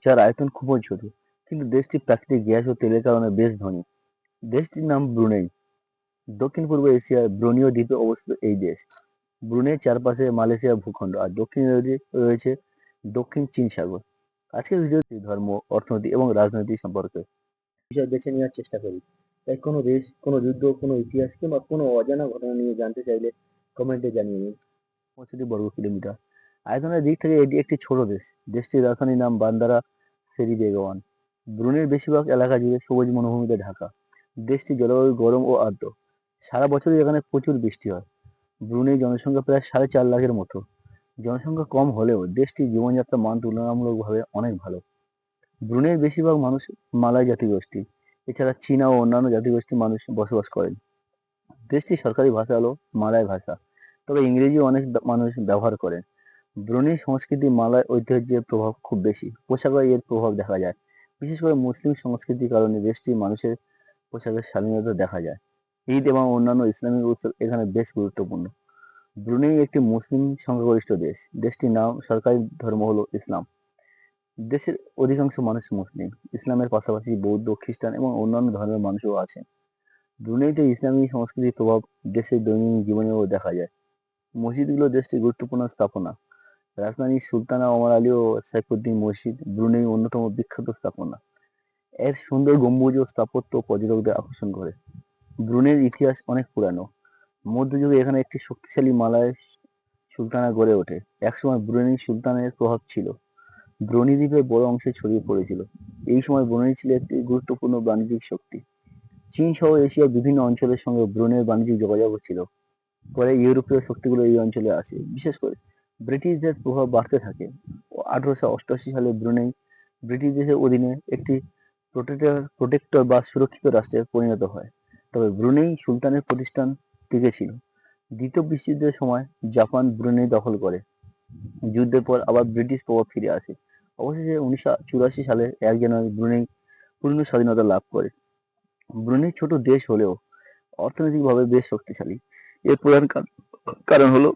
যার আয়তন খুবই ছোট, কিন্তু দেশটি প্রাকৃতিক গ্যাস ও তেলের কারণে বেশ ধনী। দেশটির নাম ব্রুনেই। দক্ষিণ পূর্ব এশিয়ার ব্রুনীয় দ্বীপে অবস্থিত এই দেশ। ব্রুনেই চারপাশে মালয়েশিয়া ভূখণ্ড আর দক্ষিণে রয়েছে দক্ষিণ চীন সাগর। আজকের ভিডিওতে ধর্ম, অর্থনীতি এবং রাজনৈতিক সম্পর্কে বিষয় বেছে নেওয়ার চেষ্টা করি। তাই কোনো দেশ, কোনো যুদ্ধ, কোনো ইতিহাস কিংবা কোনো অজানা ঘটনা নিয়ে জানতে চাইলে কমেন্টে জানিয়ে দিন। 65 বর্গ কিলোমিটার আয়তনের দিক থেকে এটি একটি ছোট দেশ। দেশটির রাজধানীর নাম বান্দারা সেরি বেগাওয়ান। ব্রুনেইর বেশিরভাগ এলাকা জুড়ে সবুজ বনভূমিতে ঢাকা। দেশটির জলবায়ু গরম ও আর্দ্র। সারা বছরই এখানে প্রচুর বৃষ্টি হয়। ব্রুনেই জনসংখ্যা প্রায় 4.5 লাখের মতো। জনসংখ্যা কম হলেও দেশটির জীবনযাত্রার মান তুলনামূলকভাবে অনেক ভালো। ব্রুনেইয়ের বেশিরভাগ মানুষ মালয় জাতিগোষ্ঠী। এছাড়া চীনা ও অন্যান্য জাতিগোষ্ঠীর মানুষ বসবাস করেন। দেশটির সরকারি ভাষা হলো মালয় ভাষা, তবে ইংরেজিও অনেক মানুষ ব্যবহার করেন। ব্রুনেই সংস্কৃতি মালয় ঐতিহ্যের প্রভাব খুব বেশি। পোশাকে এর প্রভাব দেখা যায়। বিশেষ করে মুসলিম সংস্কৃতির কারণে দেশটির মানুষের পোশাকের স্বাধীনতা দেখা যায়। ঈদ এবং অন্যান্য ইসলামিক উৎসব এখানে বেশ গুরুত্বপূর্ণ। ব্রুনেই একটি মুসলিম সংখ্যাগরিষ্ঠ দেশ। দেশটির নাম সরকারি ধর্ম হলো ইসলাম। দেশের অধিকাংশ মানুষ মুসলিম। ইসলামের পাশাপাশি বৌদ্ধ, খ্রিস্টান এবং অন্যান্য ধর্মের মানুষও আছেন। ব্রুনেইতে ইসলামী সংস্কৃতির প্রভাব দেশের দৈনন্দিন জীবনেও দেখা যায়। মসজিদগুলো দেশটির গুরুত্বপূর্ণ স্থাপনা। রাজধানী সুলতানা ওমর আলী ও সাইফুদ্দিন মসজিদ ব্রুনেই অন্যতম বিখ্যাত স্থাপনা। এর সুন্দর গম্বুজ ও স্থাপত্য পর্যটকদের আকর্ষণ করে। ব্রুনেইয়ের ইতিহাস অনেক পুরানো। মধ্যযুগে এখানে একটি শক্তিশালী মালয় সুলতানা গড়ে ওঠে। একসময় ব্রুনেই সুলতানের প্রভাব ছিল। ব্রুনেই দ্বীপের বড় অংশে ছড়িয়ে পড়েছিল। এই সময় ব্রুনেই ছিল একটি গুরুত্বপূর্ণ বাণিজ্যিক শক্তি। চীন সহ এশিয়ার বিভিন্ন অঞ্চলের সঙ্গে ব্রুনেইয়ের বাণিজ্যিক যোগাযোগ ছিল। পরে ইউরোপীয় শক্তিগুলো এই অঞ্চলে আসে। বিশেষ করে ব্রিটিশদের প্রভাব বাড়তে থাকে। 1888 সালে ব্রুনেই ব্রিটিশদের অধীনে একটি প্রোটেক্টর বা সুরক্ষিত রাষ্ট্রে পরিণত হয়। তবে ব্রুনেই সুলতানের প্রতিষ্ঠান টিকে ছিল। দ্বিতীয় বিশ্বযুদ্ধের সময় জাপান ব্রুনেই দখল করে। যুদ্ধের পর আবার ব্রিটিশ প্রভাব ফিরে আসে। অবশেষে 1984 সালে 1 জানুয়ারি ব্রুনেই পূর্ণ স্বাধীনতা লাভ করে। ব্রুনেই ছোট দেশ হলেও অর্থনৈতিকভাবে বেশ শক্তিশালী। এর প্রধান কারণ হলো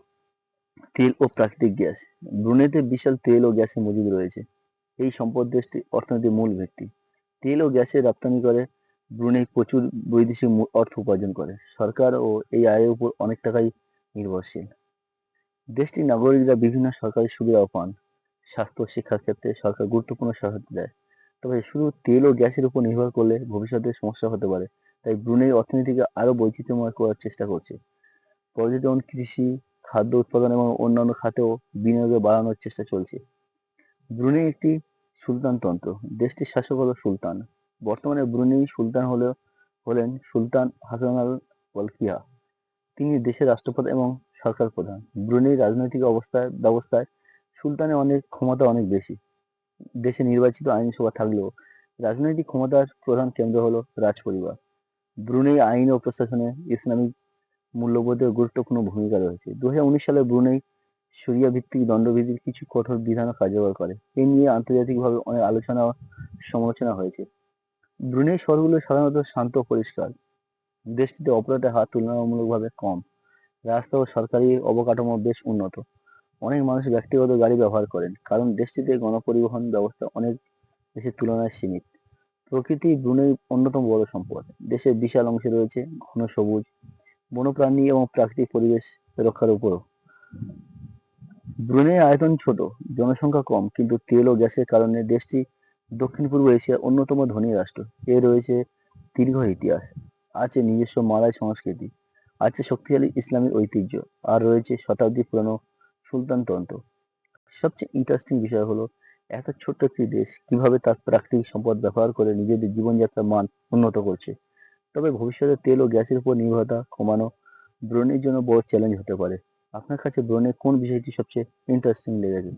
তেল ও প্রাকৃতিক গ্যাস। ব্রুনেইতে বিশাল তেল ও গ্যাসের মজুদ রয়েছে। এই সম্পদ দেশটির অর্থনীতির মূল ভিত্তি। তেল ও গ্যাসের রপ্তানি করে ব্রুনেই প্রচুর বৈদেশিক অর্থ উপার্জন করে। সরকার ও এই আয়ের উপর অনেক টাকাই নির্ভরশীল। দেশটির নাগরিকরা বিভিন্ন সরকারি সুবিধাও পান। স্বাস্থ্য ও শিক্ষার ক্ষেত্রে সরকার গুরুত্বপূর্ণ সহায়তা দেয়। তবে শুধু তেল ও গ্যাসের উপর নির্ভর করলে ভবিষ্যতে সমস্যা হতে পারে। তাই ব্রুনেই অর্থনীতিকে আরো বৈচিত্র্যময় করার চেষ্টা করছে। পর্যটন, কৃষি, খাদ্য উৎপাদন এবং অন্যান্য খাতেও বিনিয়োগ বাড়ানোর চেষ্টা চলছে। ব্রুনেই একটি সুলতানতন্ত্র। দেশটির শাসক হলো সুলতান। বর্তমানে ব্রুনেই সুলতান হলেন সুলতান হাসান আল বলকিয়া। তিনি দেশের রাষ্ট্রপ্রধান এবং সরকার প্রধান। ব্রুনেই রাজনৈতিক ব্যবস্থায় সুলতানের ক্ষমতা অনেক বেশি। দেশে নির্বাচিত আইনসভা থাকলেও রাজনৈতিক ক্ষমতার প্রধান কেন্দ্র হলো রাজপরিবার। ব্রুনেই আইন ও প্রশাসনে ইসলামিক মূল্যবোধের গুরুত্বপূর্ণ ভূমিকা রয়েছে। 2019 সালে ব্রুনেই শরিয়া ভিত্তিক দণ্ডবিধির কিছু কঠোর বিধান কার্যকর করে। এ নিয়ে আন্তর্জাতিকভাবে অনেক আলোচনা ও সমালোচনা হয়েছে। ব্রুনেই শহরগুলো সাধারণত শান্ত ও পরিষ্কার। দেশটিতে অপরাধের হার তুলনামূলকভাবে কম। রাস্তা ও সরকারি অবকাঠামো বেশ উন্নত। অনেক মানুষ ব্যক্তিগত গাড়ি ব্যবহার করেন, কারণ দেশটিতে গণপরিবহন ব্যবস্থা অনেক দেশের তুলনায় সীমিত। প্রকৃতি ব্রুনেই অন্যতম বড় সম্পদ। দেশের বিশাল অংশে রয়েছে ঘন সবুজ, বন্যপ্রাণী এবং প্রাকৃতিক পরিবেশ রক্ষার উপরও। ব্রুনেইয়ের আয়তন ছোট, জনসংখ্যা কম, কিন্তু তেল ও গ্যাসের কারণে দেশটি দক্ষিণ-পূর্ব এশিয়ার অন্যতম ধনী রাষ্ট্র। এর রয়েছে দীর্ঘ ইতিহাস, আছে নিজস্ব মালয় সংস্কৃতি, আছে শক্তিশালী ইসলামী ঐতিহ্য, আর রয়েছে শতাব্দী পুরানো সুলতানতন্ত্র। সবচেয়ে ইন্টারেস্টিং বিষয় হলো এত ছোট্ট একটি দেশ কিভাবে তার প্রাকৃতিক সম্পদ ব্যবহার করে নিজেদের জীবনযাত্রার মান উন্নত করছে। তবে ভবিষ্যতে তেল ও গ্যাসের উপর নির্ভরতা কমানো ব্রুনেইয়ের জন্য বড় চ্যালেঞ্জ হতে পারে। আপনার কাছে ব্রুনেইয়ের কোন বিষয়টি সবচেয়ে ইন্টারেস্টিং লেগেছে?